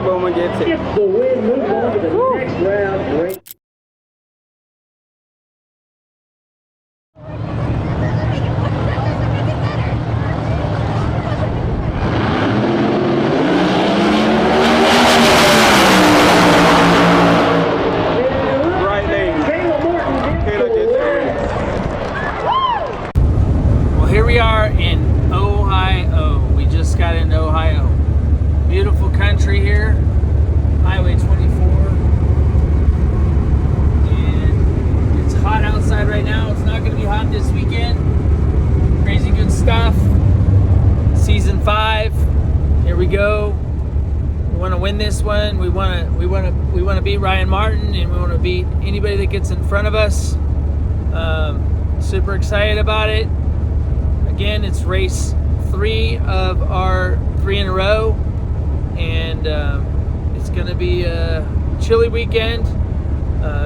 Mike Bowman gets it. Gets the win, moves on to the next round. Great. Right lane. Kayla gets it. Well, here we are in Ohio. We just got into Ohio. Beautiful country here, Highway 24. And it's hot outside right now. It's not going to be hot this weekend. Crazy good stuff. Season 5. Here we go. We want to win this one. We want to beat Ryan Martin, and we want to beat anybody that gets in front of us. Super excited about it. Again, it's race 3 of our 3 in a row, and it's going to be a chilly weekend.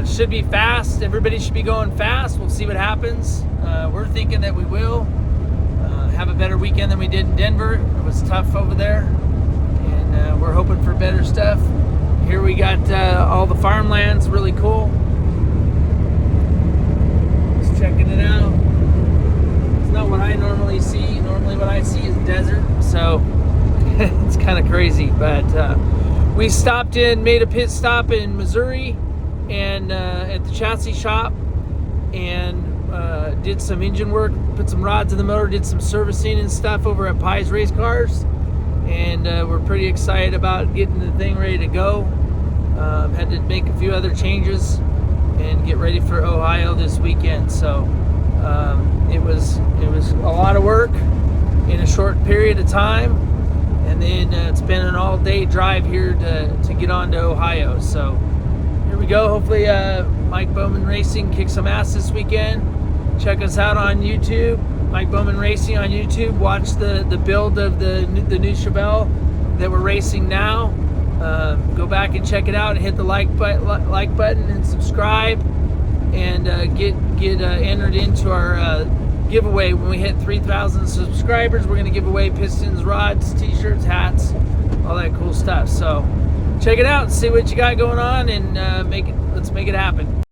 Should be fast. Everybody should be going fast. We'll see what happens. We're thinking that we will have a better weekend than we did in Denver. It was tough over there, and we're hoping for better stuff. Here we got all the farmlands, really cool. Just checking it out. It's not what I normally see. Normally what I see is desert, so it's kind of crazy. But we made a pit stop in Missouri, and at the chassis shop, and did some engine work, put some rods in the motor, did some servicing and stuff over at Pie's Race Cars, and we're pretty excited about getting the thing ready to go. Had to make a few other changes and get ready for Ohio this weekend. So it was a lot of work in a short period of time, and then it's been an all-day drive here to get on to Ohio. So here we go. Hopefully Mike Bowman Racing kicks some ass this weekend. Check us out on YouTube, Mike Bowman Racing on YouTube. Watch the build of the new Chevelle that we're racing now. Go back and check it out, and hit the like button and subscribe, and get entered into our giveaway. When we hit 3,000 subscribers, we're going to give away pistons, rods, t-shirts, hats, all that cool stuff. So check it out, see what you got going on, and let's make it happen.